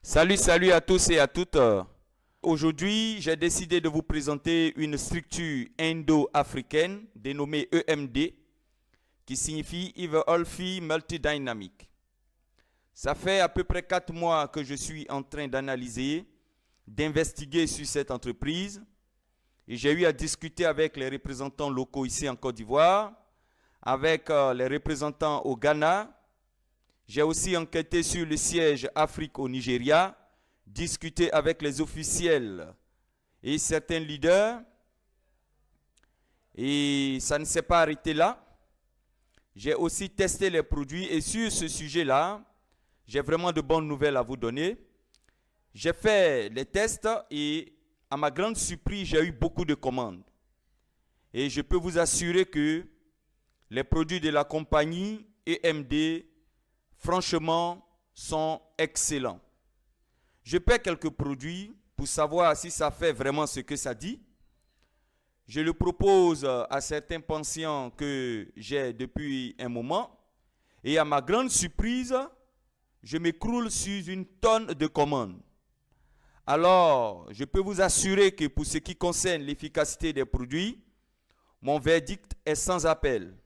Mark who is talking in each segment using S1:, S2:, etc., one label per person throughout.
S1: Salut à tous et à toutes. Aujourd'hui, j'ai décidé de vous présenter une structure indo-africaine dénommée EMD, qui signifie Evolve Multidynamic. Ça fait à peu près 4 mois que je suis en train d'analyser, d'investiguer sur cette entreprise. Et j'ai eu à discuter avec les représentants locaux ici en Côte d'Ivoire, avec les représentants au Ghana. J'ai aussi enquêté sur le siège Afrique au Nigeria, discuté avec les officiels et certains leaders. Et ça ne s'est pas arrêté là. J'ai aussi testé les produits et sur ce sujet-là, j'ai vraiment de bonnes nouvelles à vous donner. J'ai fait les tests et à ma grande surprise, j'ai eu beaucoup de commandes. Et je peux vous assurer que les produits de la compagnie EMD, franchement, sont excellents. Je paie quelques produits pour savoir si ça fait vraiment ce que ça dit. Je le propose à certains patients que j'ai depuis un moment. Et à ma grande surprise, je m'écroule sur une tonne de commandes. Alors, je peux vous assurer que pour ce qui concerne l'efficacité des produits, mon verdict est sans appel.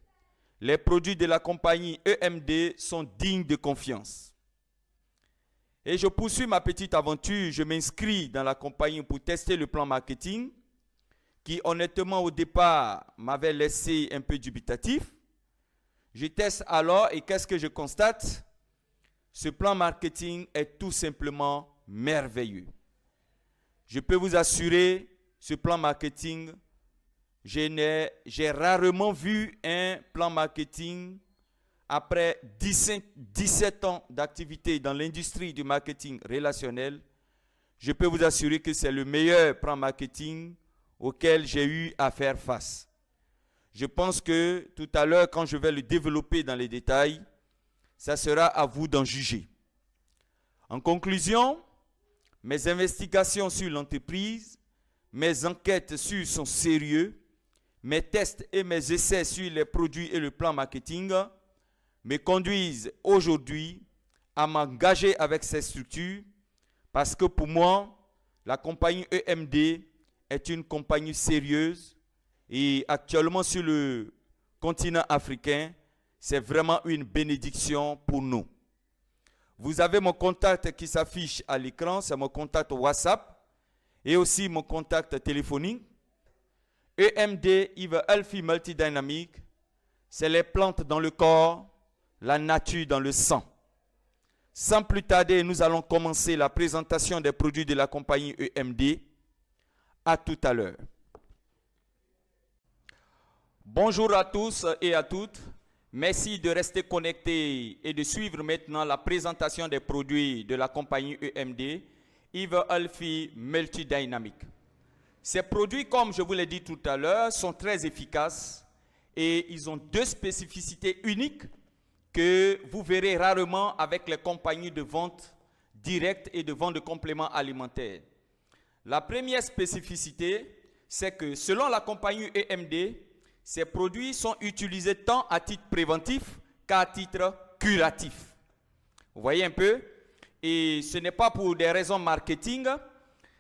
S1: Les produits de la compagnie EMD sont dignes de confiance. Et je poursuis ma petite aventure. Je m'inscris dans la compagnie pour tester le plan marketing qui, honnêtement, au départ, m'avait laissé un peu dubitatif. Je teste alors et qu'est-ce que je constate? Ce plan marketing est tout simplement merveilleux. Je peux vous assurer, ce plan marketing, j'ai rarement vu un plan marketing après 17 ans d'activité dans l'industrie du marketing relationnel. Je peux vous assurer que c'est le meilleur plan marketing auquel j'ai eu à faire face. Je pense que tout à l'heure, quand je vais le développer dans les détails, ça sera à vous d'en juger. En conclusion, mes investigations sur l'entreprise, mes enquêtes sur son sérieux, mes tests et mes essais sur les produits et le plan marketing me conduisent aujourd'hui à m'engager avec ces structures parce que pour moi, la compagnie EMD est une compagnie sérieuse et actuellement sur le continent africain, c'est vraiment une bénédiction pour nous. Vous avez mon contact qui s'affiche à l'écran, c'est mon contact WhatsApp et aussi mon contact téléphonique. EMD, Evolve Multidynamic, c'est les plantes dans le corps, la nature dans le sang. Sans plus tarder, nous allons commencer la présentation des produits de la compagnie EMD. À tout à l'heure. Bonjour à tous et à toutes. Merci de rester connectés et de suivre maintenant la présentation des produits de la compagnie EMD, Evolve Multidynamic. Ces produits, comme je vous l'ai dit tout à l'heure, sont très efficaces et ils ont deux spécificités uniques que vous verrez rarement avec les compagnies de vente directe et de vente de compléments alimentaires. La première spécificité, c'est que selon la compagnie EMD, ces produits sont utilisés tant à titre préventif qu'à titre curatif. Vous voyez un peu? Et ce n'est pas pour des raisons marketing.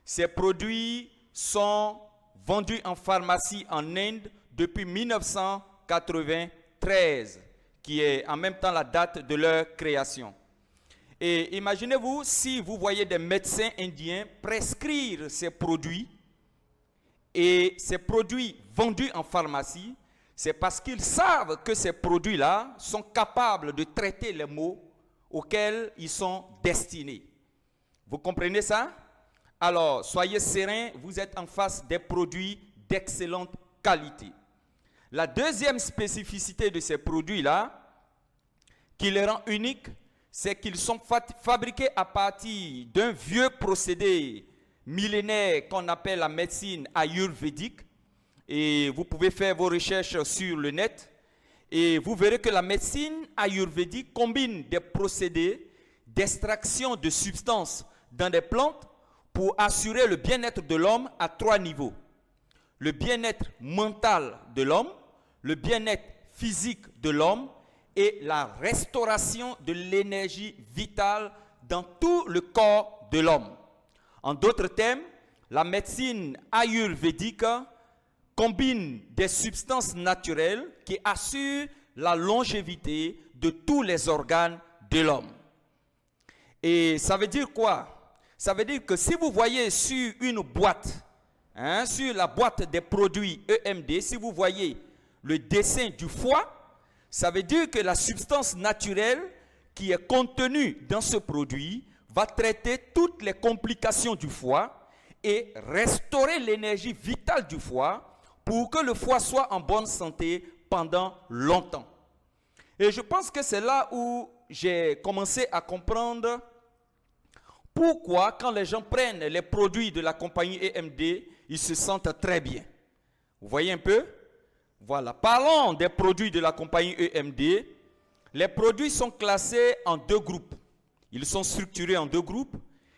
S1: Ces produits sont vendus en pharmacie en Inde depuis 1993, qui est en même temps la date de leur création. Et imaginez-vous si vous voyez des médecins indiens prescrire ces produits et ces produits vendus en pharmacie, c'est parce qu'ils savent que ces produits-là sont capables de traiter les maux auxquels ils sont destinés. Vous comprenez ça? Alors, soyez sereins, vous êtes en face des produits d'excellente qualité. La deuxième spécificité de ces produits-là, qui les rend uniques, c'est qu'ils sont fabriqués à partir d'un vieux procédé millénaire qu'on appelle la médecine ayurvédique. Et vous pouvez faire vos recherches sur le net et vous verrez que la médecine ayurvédique combine des procédés d'extraction de substances dans des plantes pour assurer le bien-être de l'homme à 3 niveaux. Le bien-être mental de l'homme, le bien-être physique de l'homme et la restauration de l'énergie vitale dans tout le corps de l'homme. En d'autres termes, la médecine ayurvédique combine des substances naturelles qui assurent la longévité de tous les organes de l'homme. Et ça veut dire quoi? Ça veut dire que si vous voyez sur une boîte, sur la boîte des produits EMD, si vous voyez le dessin du foie, ça veut dire que la substance naturelle qui est contenue dans ce produit va traiter toutes les complications du foie et restaurer l'énergie vitale du foie pour que le foie soit en bonne santé pendant longtemps. Et je pense que c'est là où j'ai commencé à comprendre pourquoi quand les gens prennent les produits de la compagnie EMD, ils se sentent très bien. Vous voyez un peu? Voilà. Parlons des produits de la compagnie EMD. Les produits sont classés en deux groupes. Ils sont structurés en deux groupes.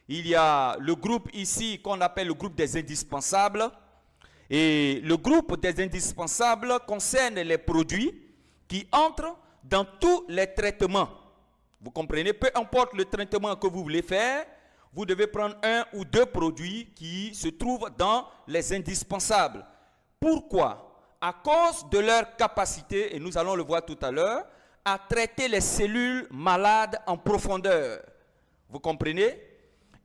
S1: Il y a le groupe ici qu'on appelle le groupe des indispensables. Et le groupe des indispensables concerne les produits qui entrent dans tous les traitements. Vous comprenez? Peu importe le traitement que vous voulez faire, vous devez prendre un ou deux produits qui se trouvent dans les indispensables. Pourquoi? À cause de leur capacité, et nous allons le voir tout à l'heure, à traiter les cellules malades en profondeur. Vous comprenez?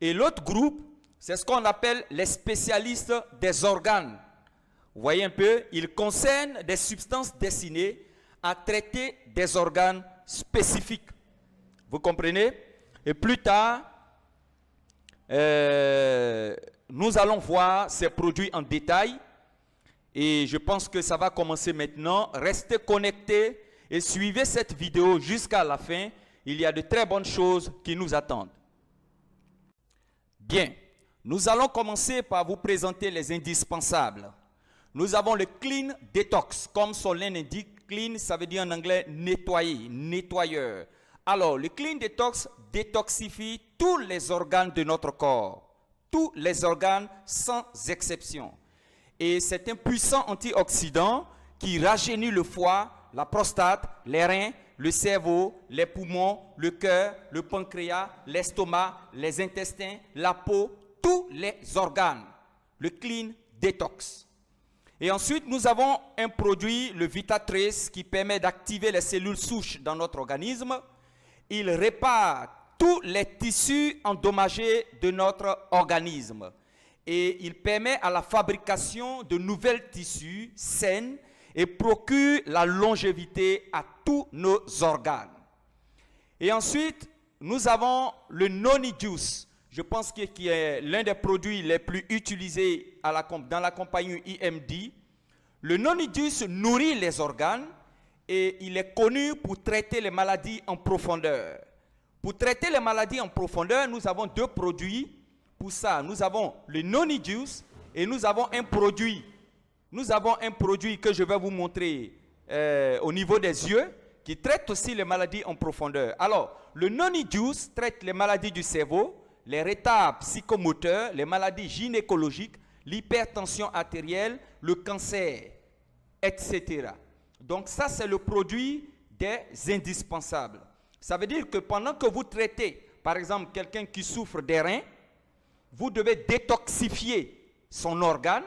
S1: Et l'autre groupe, c'est ce qu'on appelle les spécialistes des organes. Vous voyez un peu? Ils concernent des substances destinées à traiter des organes spécifiques. Vous comprenez? Et plus tard, nous allons voir ces produits en détail. Et je pense que ça va commencer maintenant. Restez connectés et suivez cette vidéo jusqu'à la fin. Il y a de très bonnes choses qui nous attendent. Bien, nous allons commencer par vous présenter les indispensables. Nous avons le Clean Detox. Comme son nom l'indique, clean, ça veut dire en anglais nettoyer, nettoyeur. Alors, le Clean Detox détoxifie tous les organes de notre corps. Tous les organes sans exception. Et c'est un puissant antioxydant qui rajeunit le foie, la prostate, les reins, le cerveau, les poumons, le cœur, le pancréas, l'estomac, les intestins, la peau, tous les organes. Le Clean Detox. Et ensuite, nous avons un produit, le Vitatrace, qui permet d'activer les cellules souches dans notre organisme. Il répare tous les tissus endommagés de notre organisme. Et il permet à la fabrication de nouvelles tissus sains et procure la longévité à tous nos organes. Et ensuite, nous avons le Noni Juice. Je pense qu'il est l'un des produits les plus utilisés dans la compagnie EMD. Le Noni Juice nourrit les organes et il est connu pour traiter les maladies en profondeur. Pour traiter les maladies en profondeur, nous avons deux produits. Pour ça, nous avons le Noni Juice et nous avons un produit. Nous avons un produit que je vais vous montrer au niveau des yeux qui traite aussi les maladies en profondeur. Alors, le Noni Juice traite les maladies du cerveau, les retards psychomoteurs, les maladies gynécologiques, l'hypertension artérielle, le cancer, etc. Donc ça, c'est le produit des indispensables. Ça veut dire que pendant que vous traitez, par exemple, quelqu'un qui souffre des reins, vous devez détoxifier son organe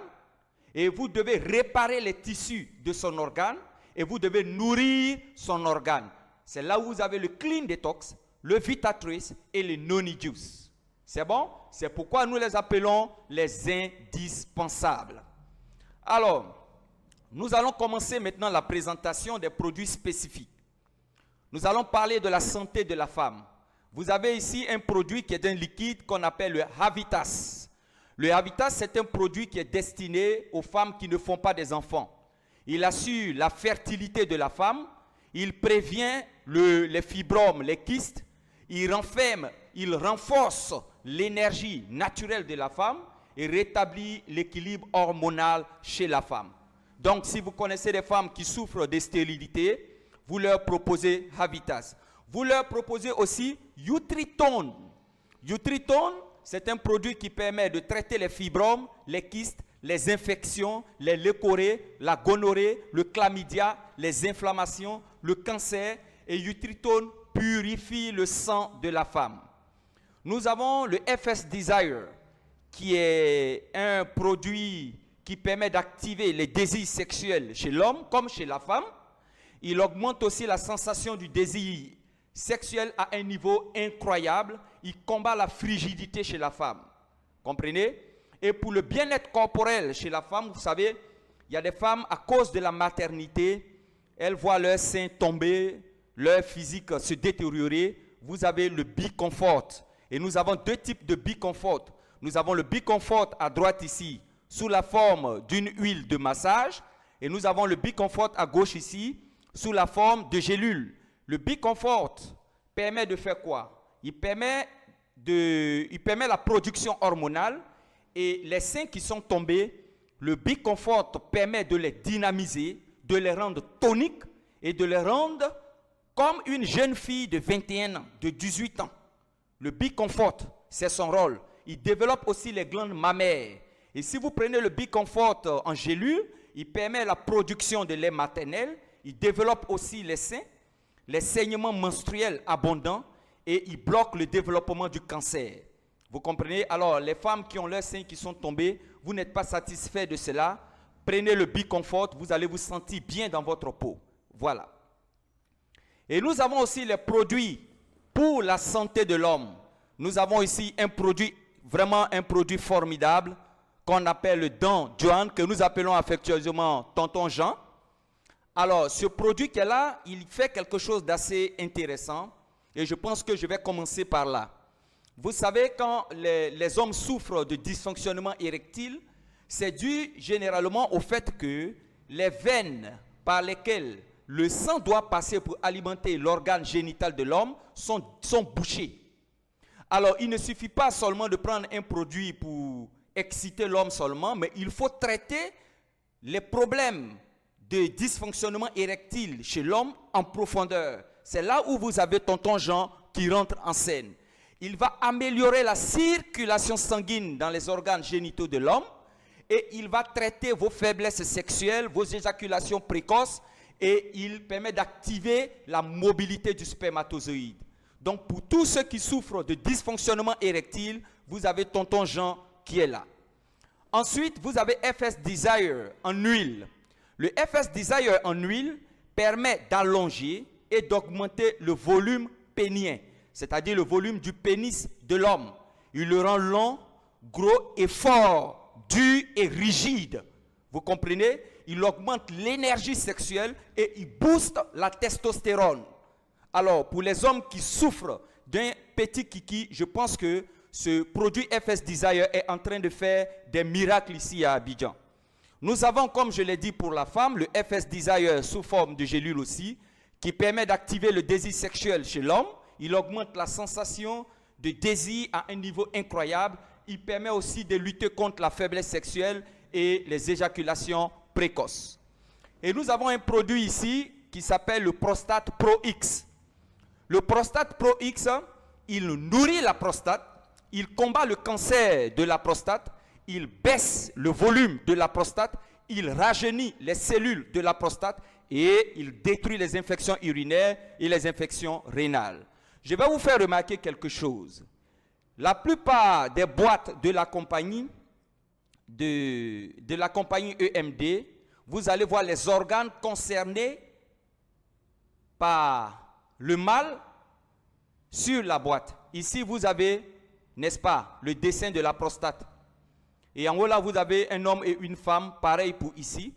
S1: et vous devez réparer les tissus de son organe et vous devez nourrir son organe. C'est là où vous avez le Clean Detox, le Vitatrace et le Noni Juice. C'est bon? C'est pourquoi nous les appelons les indispensables. Alors, nous allons commencer maintenant la présentation des produits spécifiques. Nous allons parler de la santé de la femme. Vous avez ici un produit qui est un liquide qu'on appelle le Havitas. Le Havitas, c'est un produit qui est destiné aux femmes qui ne font pas des enfants. Il assure la fertilité de la femme, il prévient les fibromes, les kystes, il renforce l'énergie naturelle de la femme et rétablit l'équilibre hormonal chez la femme. Donc, si vous connaissez des femmes qui souffrent de stérilité, vous leur proposez Havitas. Vous leur proposez aussi Utritone. Utritone, c'est un produit qui permet de traiter les fibromes, les kystes, les infections, les leucorrhées, la gonorrhée, le chlamydia, les inflammations, le cancer. Et Utritone purifie le sang de la femme. Nous avons le FS Desire, qui est un produit qui permet d'activer les désirs sexuels chez l'homme comme chez la femme. Il augmente aussi la sensation du désir sexuel à un niveau incroyable. Il combat la frigidité chez la femme. Comprenez? Et pour le bien-être corporel chez la femme, vous savez, il y a des femmes, à cause de la maternité, elles voient leur sein tomber, leur physique se détériorer. Vous avez le Bicomfort. Et nous avons deux types de Bicomfort. Nous avons le Bicomfort à droite ici, sous la forme d'une huile de massage. Et nous avons le Bicomfort à gauche ici, sous la forme de gélules. Le Bicomfort permet de faire quoi? Il permet la production hormonale, et les seins qui sont tombés, le Bicomfort permet de les dynamiser, de les rendre toniques et de les rendre comme une jeune fille de 21 ans, de 18 ans. Le Bicomfort, c'est son rôle. Il développe aussi les glandes mammaires. Et si vous prenez le Bicomfort en gélule, il permet la production de lait maternel. Il développe aussi les seins, les saignements menstruels abondants, et il bloque le développement du cancer. Vous comprenez? Alors, les femmes qui ont leurs seins qui sont tombés, vous n'êtes pas satisfait de cela, prenez le Bicomfort, vous allez vous sentir bien dans votre peau. Voilà. Et nous avons aussi les produits pour la santé de l'homme. Nous avons ici un produit, vraiment un produit formidable, qu'on appelle le Don Juan, que nous appelons affectueusement Tonton Jean. Alors, ce produit qui est là, il fait quelque chose d'assez intéressant, et je pense que je vais commencer par là. Vous savez, quand les hommes souffrent de dysfonctionnement érectile, c'est dû généralement au fait que les veines par lesquelles le sang doit passer pour alimenter l'organe génital de l'homme sont bouchées. Alors, il ne suffit pas seulement de prendre un produit pour exciter l'homme seulement, mais il faut traiter les problèmes de dysfonctionnement érectile chez l'homme en profondeur. C'est là où vous avez Tonton Jean qui rentre en scène. Il va améliorer la circulation sanguine dans les organes génitaux de l'homme, et il va traiter vos faiblesses sexuelles, vos éjaculations précoces, et il permet d'activer la mobilité du spermatozoïde. Donc pour tous ceux qui souffrent de dysfonctionnement érectile, vous avez Tonton Jean qui est là. Ensuite, vous avez FS Desire en huile. Le FS Desire en huile permet d'allonger et d'augmenter le volume pénien, c'est-à-dire le volume du pénis de l'homme. Il le rend long, gros et fort, dur et rigide. Vous comprenez? Il augmente l'énergie sexuelle et il booste la testostérone. Alors, pour les hommes qui souffrent d'un petit kiki, je pense que ce produit FS Desire est en train de faire des miracles ici à Abidjan. Nous avons, comme je l'ai dit pour la femme, le FS Desire sous forme de gélule aussi, qui permet d'activer le désir sexuel chez l'homme. Il augmente la sensation de désir à un niveau incroyable. Il permet aussi de lutter contre la faiblesse sexuelle et les éjaculations précoces. Et nous avons un produit ici qui s'appelle le Prostate Pro X. Le Prostate Pro X, il nourrit la prostate, il combat le cancer de la prostate, il baisse le volume de la prostate, il rajeunit les cellules de la prostate et il détruit les infections urinaires et les infections rénales. Je vais vous faire remarquer quelque chose. La plupart des boîtes de la compagnie, de la compagnie EMD, vous allez voir les organes concernés par le mâle sur la boîte. Ici, vous avez, n'est-ce pas, le dessin de la prostate. Et en haut, là, vous avez un homme et une femme, pareil pour ici.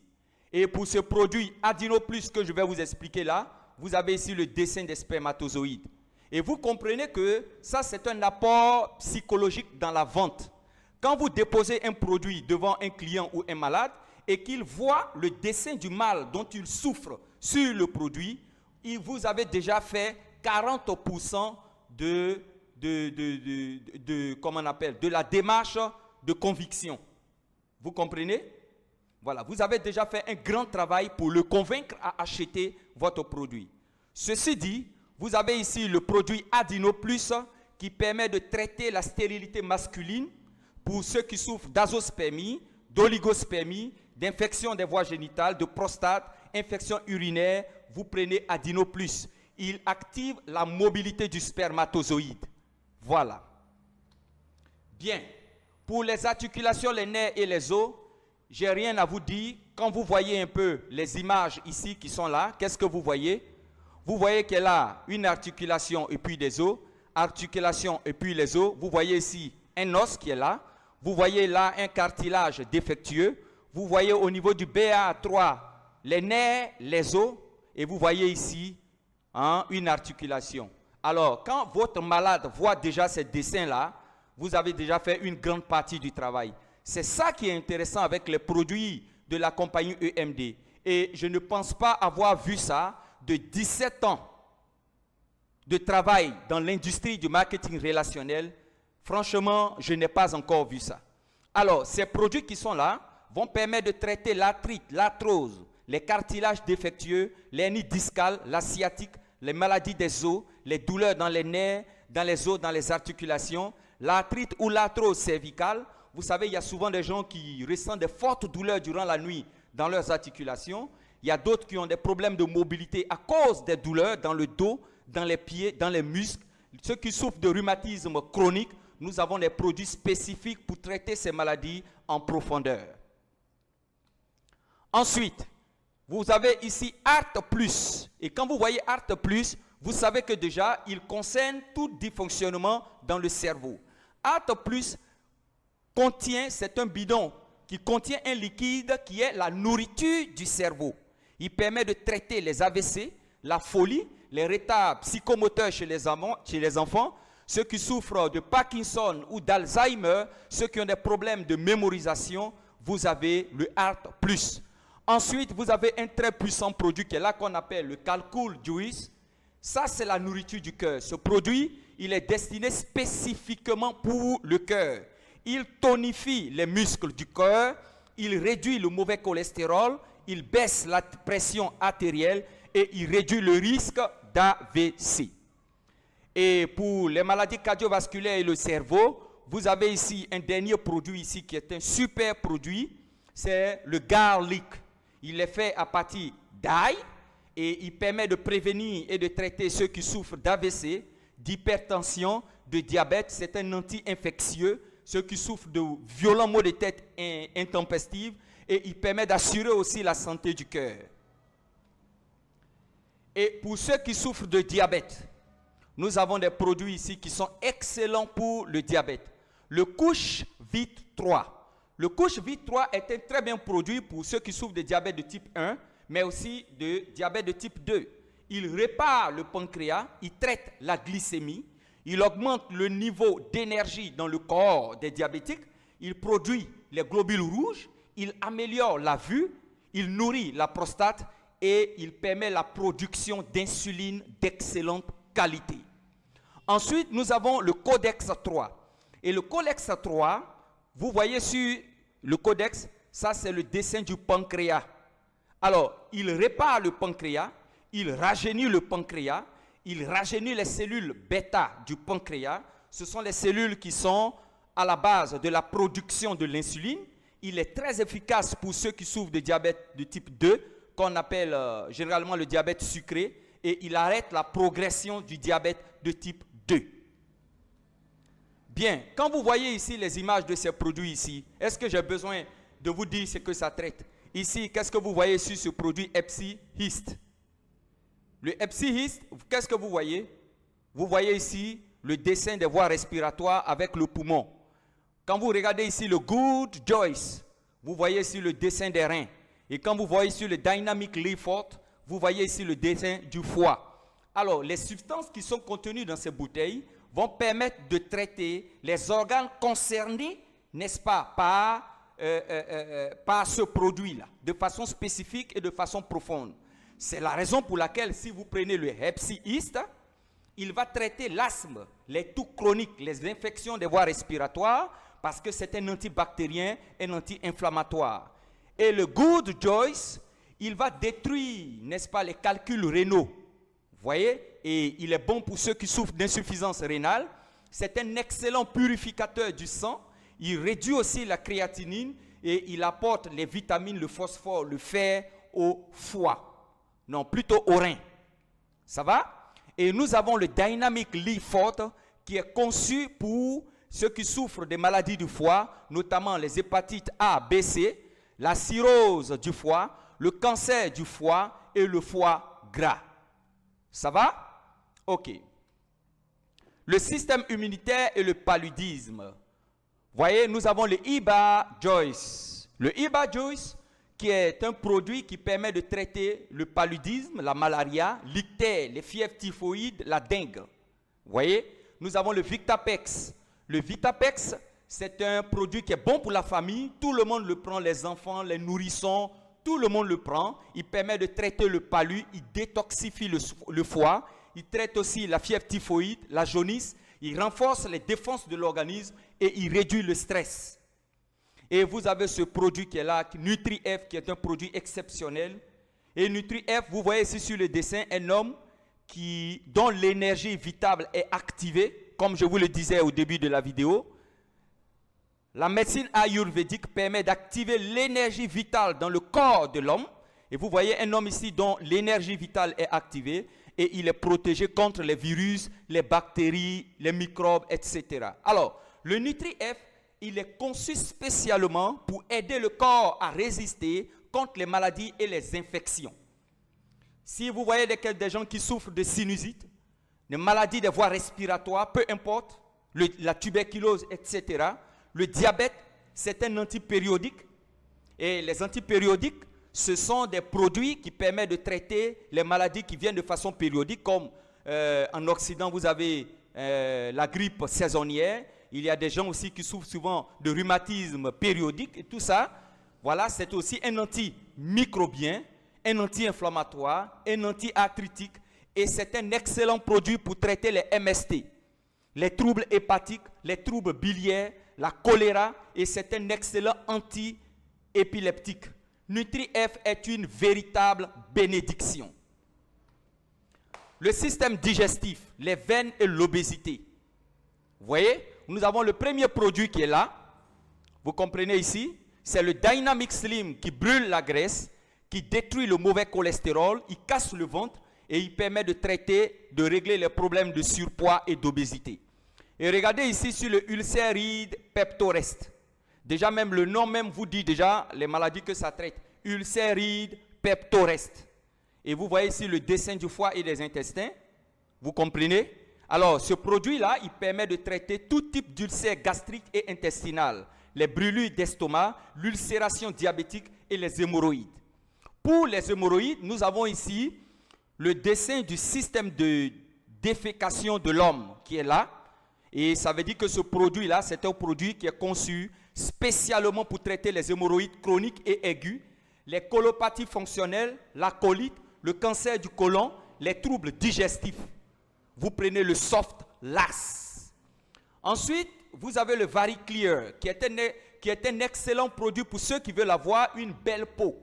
S1: Et pour ce produit Adino Plus que je vais vous expliquer là, vous avez ici le dessin des spermatozoïdes. Et vous comprenez que ça, c'est un apport psychologique dans la vente. Quand vous déposez un produit devant un client ou un malade et qu'il voit le dessin du mal dont il souffre sur le produit, vous avez déjà fait 40% de la démarche de conviction. Vous comprenez? Voilà, vous avez déjà fait un grand travail pour le convaincre à acheter votre produit. Ceci dit, vous avez ici le produit Adino Plus qui permet de traiter la stérilité masculine pour ceux qui souffrent d'azospermie, d'oligospermie, d'infection des voies génitales, de prostate, infection urinaire. Vous prenez Adino Plus. Il active la mobilité du spermatozoïde. Voilà. Bien. Pour les articulations, les nerfs et les os, j'ai rien à vous dire. Quand vous voyez un peu les images ici qui sont là, qu'est-ce que vous voyez? Vous voyez qu'elle a une articulation et puis des os. Articulation et puis les os. Vous voyez ici un os qui est là. Vous voyez là un cartilage défectueux. Vous voyez au niveau du BA3 les nerfs, les os. Et vous voyez ici une articulation. Alors, quand votre malade voit déjà ces dessins-là, vous avez déjà fait une grande partie du travail. C'est ça qui est intéressant avec les produits de la compagnie EMD. Et je ne pense pas avoir vu ça de 17 ans de travail dans l'industrie du marketing relationnel. Franchement, je n'ai pas encore vu ça. Alors, ces produits qui sont là vont permettre de traiter l'arthrite, l'arthrose, les cartilages défectueux, l'hernie discale, la sciatique, les maladies des os, les douleurs dans les nerfs, dans les os, dans les articulations, l'arthrite ou l'arthrose cervicale. Vous savez, il y a souvent des gens qui ressentent de fortes douleurs durant la nuit dans leurs articulations. Il y a d'autres qui ont des problèmes de mobilité à cause des douleurs dans le dos, dans les pieds, dans les muscles. Ceux qui souffrent de rhumatisme chronique, nous avons des produits spécifiques pour traiter ces maladies en profondeur. Ensuite, vous avez ici Art Plus. Et quand vous voyez Art Plus, vous savez que déjà, il concerne tout dysfonctionnement dans le cerveau. Art Plus contient, c'est un bidon qui contient un liquide qui est la nourriture du cerveau. Il permet de traiter les AVC, la folie, les retards psychomoteurs chez les enfants, ceux qui souffrent de Parkinson ou d'Alzheimer, ceux qui ont des problèmes de mémorisation, vous avez le Art Plus. Ensuite, vous avez un très puissant produit qui est là qu'on appelle le Calcool Juice. Ça, c'est la nourriture du cœur. Ce produit, il est destiné spécifiquement pour le cœur. Il tonifie les muscles du cœur, il réduit le mauvais cholestérol, il baisse la pression artérielle et il réduit le risque d'AVC. Et pour les maladies cardiovasculaires et le cerveau, vous avez ici un dernier produit ici qui est un super produit, c'est le garlic. Il est fait à partir d'ail et il permet de prévenir et de traiter ceux qui souffrent d'AVC, d'hypertension, de diabète. C'est un anti-infectieux, ceux qui souffrent de violents maux de tête intempestifs, et il permet d'assurer aussi la santé du cœur. Et pour ceux qui souffrent de diabète, nous avons des produits ici qui sont excellents pour le diabète. Le Couche Vite 3. Le Couche Vite 3 est un très bien produit pour ceux qui souffrent de diabète de type 1, mais aussi de diabète de type 2. Il répare le pancréas, il traite la glycémie, il augmente le niveau d'énergie dans le corps des diabétiques, il produit les globules rouges, il améliore la vue, il nourrit la prostate et il permet la production d'insuline d'excellente qualité. Ensuite, nous avons le Codex 3. Et le Codex 3, vous voyez sur le Codex, ça c'est le dessin du pancréas. Alors, il répare le pancréas, il rajeunit le pancréas, il rajeunit les cellules bêta du pancréas. Ce sont les cellules qui sont à la base de la production de l'insuline. Il est très efficace pour ceux qui souffrent de diabète de type 2, qu'on appelle généralement le diabète sucré, et il arrête la progression du diabète de type 2. Bien, quand vous voyez ici les images de ces produits ici, est-ce que j'ai besoin de vous dire ce que ça traite? Ici, qu'est-ce que vous voyez sur ce produit Hep-C-Hist? Le Hep-C-Hist, qu'est-ce que vous voyez? Vous voyez ici le dessin des voies respiratoires avec le poumon. Quand vous regardez ici le Good Joyce, vous voyez ici le dessin des reins. Et quand vous voyez ici le Dynamic Leafort, vous voyez ici le dessin du foie. Alors, les substances qui sont contenues dans ces bouteilles vont permettre de traiter les organes concernés, n'est-ce pas, par ce produit-là, de façon spécifique et de façon profonde. C'est la raison pour laquelle, si vous prenez le Hep-C-Hist, il va traiter l'asthme, les toux chroniques, les infections des voies respiratoires, parce que c'est un antibactérien, un anti-inflammatoire. Et le Good Joyce, il va détruire, n'est-ce pas, les calculs rénaux. Vous voyez? Et il est bon pour ceux qui souffrent d'insuffisance rénale. C'est un excellent purificateur du sang. Il réduit aussi la créatinine et il apporte les vitamines, le phosphore, le fer au foie. Non, plutôt au rein. Ça va? Et nous avons le Dynamic Leafort qui est conçu pour ceux qui souffrent des maladies du foie, notamment les hépatites A, B, C, la cirrhose du foie, le cancer du foie et le foie gras. Ça va? Ok. Le système immunitaire et le paludisme. Voyez, nous avons le IBA-Joyce. Le IBA-Joyce, qui est un produit qui permet de traiter le paludisme, la malaria, l'ictère, les fièvres typhoïdes, la dengue. Voyez, nous avons le Victapex. Le Vitapex, c'est un produit qui est bon pour la famille. Tout le monde le prend, les enfants, les nourrissons, tout le monde le prend. Il permet de traiter le palu, il détoxifie le foie. Il traite aussi la fièvre typhoïde, la jaunisse. Il renforce les défenses de l'organisme et il réduit le stress. Et vous avez ce produit qui est là, NutriF, qui est un produit exceptionnel. Et NutriF, vous voyez ici sur le dessin, un homme dont l'énergie vitale est activée, comme je vous le disais au début de la vidéo. La médecine ayurvédique permet d'activer l'énergie vitale dans le corps de l'homme. Et vous voyez un homme ici dont l'énergie vitale est activée et il est protégé contre les virus, les bactéries, les microbes, etc. Alors, le NutriF, il est conçu spécialement pour aider le corps à résister contre les maladies et les infections. Si vous voyez des gens qui souffrent de sinusite, des maladies des voies respiratoires, peu importe, la tuberculose, etc., le diabète, c'est un antipériodique. Et les antipériodiques, ce sont des produits qui permettent de traiter les maladies qui viennent de façon périodique, comme en Occident, vous avez la grippe saisonnière. Il y a des gens aussi qui souffrent souvent de rhumatisme périodique et tout ça. Voilà, c'est aussi un antimicrobien, un anti-inflammatoire, un anti-arthritique. Et c'est un excellent produit pour traiter les MST, les troubles hépatiques, les troubles biliaires, la choléra. Et c'est un excellent anti-épileptique. NutriF est une véritable bénédiction. Le système digestif, les veines et l'obésité. Vous voyez, nous avons le premier produit qui est là. Vous comprenez ici? C'est le Dynamic Slim qui brûle la graisse, qui détruit le mauvais cholestérol, il casse le ventre et il permet de traiter, de régler les problèmes de surpoids et d'obésité. Et regardez ici sur le ulcéride peptorest. Déjà même le nom même vous dit déjà les maladies que ça traite. Ulcéride peptorest. Et vous voyez ici le dessin du foie et des intestins. Vous comprenez? Alors ce produit-là, il permet de traiter tout type d'ulcère gastrique et intestinal. Les brûlures d'estomac, l'ulcération diabétique et les hémorroïdes. Pour les hémorroïdes, nous avons ici le dessin du système de défécation de l'homme qui est là. Et ça veut dire que ce produit-là, c'est un produit qui est conçu spécialement pour traiter les hémorroïdes chroniques et aigus, les colopathies fonctionnelles, la colite, le cancer du côlon, les troubles digestifs. Vous prenez le Soft LAS. Ensuite, vous avez le VariClear, qui est un excellent produit pour ceux qui veulent avoir une belle peau.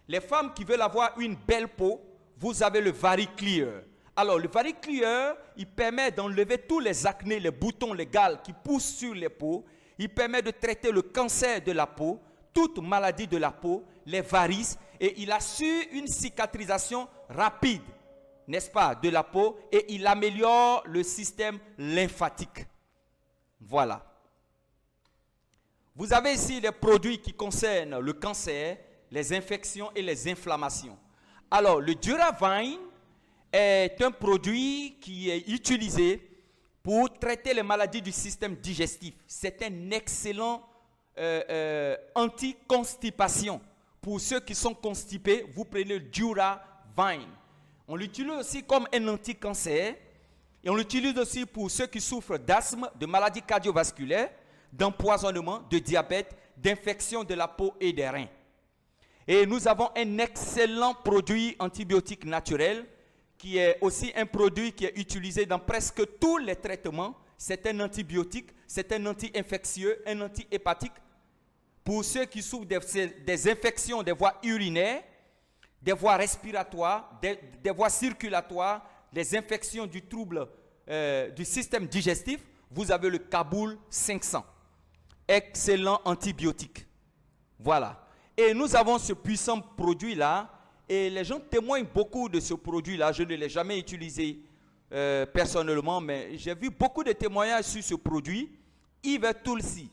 S1: Les femmes qui veulent avoir une belle peau, vous avez le VariClear. Alors, le VariClear, il permet d'enlever tous les acnés, les boutons, les gales qui poussent sur les peaux. Il permet de traiter le cancer de la peau, toute maladie de la peau, les varices, et il assure une cicatrisation rapide, n'est-ce pas, de la peau, et il améliore le système lymphatique. Voilà. Vous avez ici les produits qui concernent le cancer, les infections et les inflammations. Alors, le Duravine est un produit qui est utilisé pour traiter les maladies du système digestif. C'est un excellent anti-constipation. Pour ceux qui sont constipés, vous prenez le Duravine. On l'utilise aussi comme un anti-cancer. Et on l'utilise aussi pour ceux qui souffrent d'asthme, de maladies cardiovasculaires, d'empoisonnement, de diabète, d'infection de la peau et des reins. Et nous avons un excellent produit antibiotique naturel qui est aussi un produit qui est utilisé dans presque tous les traitements. C'est un antibiotique, c'est un anti-infectieux, un anti-hépatique. Pour ceux qui souffrent des infections des voies urinaires, des voies respiratoires, des voies circulatoires, des infections du trouble du système digestif, vous avez le Kaboul 500. Excellent antibiotique. Voilà. Et nous avons ce puissant produit-là. Et les gens témoignent beaucoup de ce produit-là. Je ne l'ai jamais utilisé personnellement, mais j'ai vu beaucoup de témoignages sur ce produit. Ivertulsi.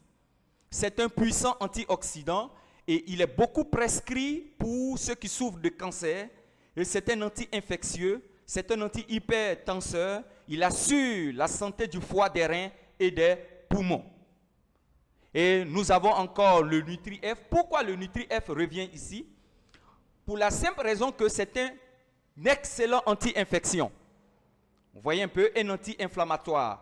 S1: C'est un puissant antioxydant et il est beaucoup prescrit pour ceux qui souffrent de cancer. Et c'est un anti-infectieux, c'est un anti-hypertenseur. Il assure la santé du foie, des reins et des poumons. Et nous avons encore le Nutri-F. Pourquoi le Nutri-F revient ici? Pour la simple raison que c'est un excellent anti-infection. Vous voyez un peu, un anti-inflammatoire.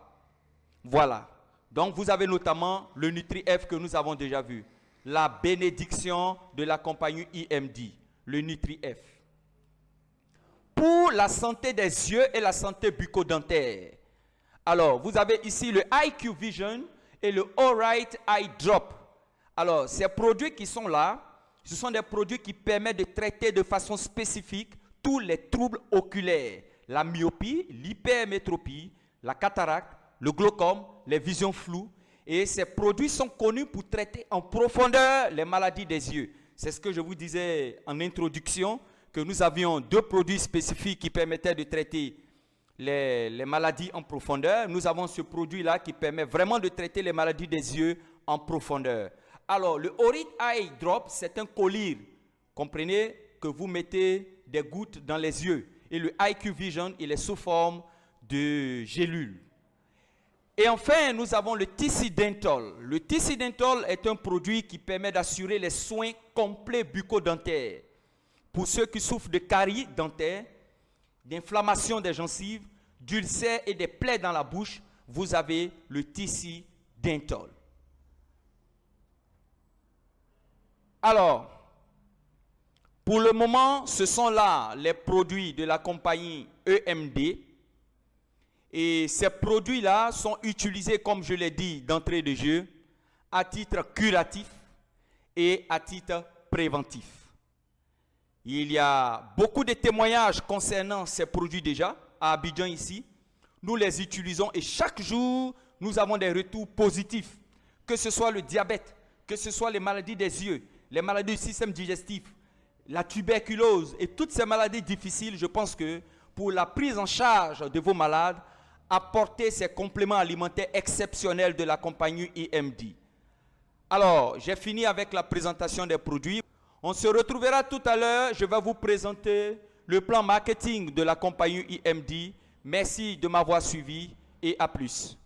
S1: Voilà. Donc vous avez notamment le Nutri-F que nous avons déjà vu. La bénédiction de la compagnie IMD, le Nutri-F. Pour la santé des yeux et la santé bucco-dentaire. Alors, vous avez ici le IQ Vision et le All-Right Eye Drop. Alors, ces produits qui sont là, ce sont des produits qui permettent de traiter de façon spécifique tous les troubles oculaires. La myopie, l'hypermétropie, la cataracte, le glaucome, les visions floues. Et ces produits sont connus pour traiter en profondeur les maladies des yeux. C'est ce que je vous disais en introduction, que nous avions 2 produits spécifiques qui permettaient de traiter les maladies en profondeur. Nous avons ce produit-là qui permet vraiment de traiter les maladies des yeux en profondeur. Alors, le All-Right Eye Drop, c'est un collyre, comprenez, que vous mettez des gouttes dans les yeux. Et le IQ Vision, il est sous forme de gélule. Et enfin, nous avons le TC Dental. Le TC Dental est un produit qui permet d'assurer les soins complets bucco-dentaires. Pour ceux qui souffrent de caries dentaires, d'inflammation des gencives, d'ulcères et des plaies dans la bouche, vous avez le TC Dental. Alors, pour le moment, ce sont là les produits de la compagnie EMD. Et ces produits-là sont utilisés, comme je l'ai dit d'entrée de jeu, à titre curatif et à titre préventif. Il y a beaucoup de témoignages concernant ces produits déjà, à Abidjan ici. Nous les utilisons et chaque jour, nous avons des retours positifs. Que ce soit le diabète, que ce soit les maladies des yeux, les maladies du système digestif, la tuberculose et toutes ces maladies difficiles, je pense que pour la prise en charge de vos malades, apportez ces compléments alimentaires exceptionnels de la compagnie IMD. Alors, j'ai fini avec la présentation des produits. On se retrouvera tout à l'heure. Je vais vous présenter le plan marketing de la compagnie IMD. Merci de m'avoir suivi et à plus.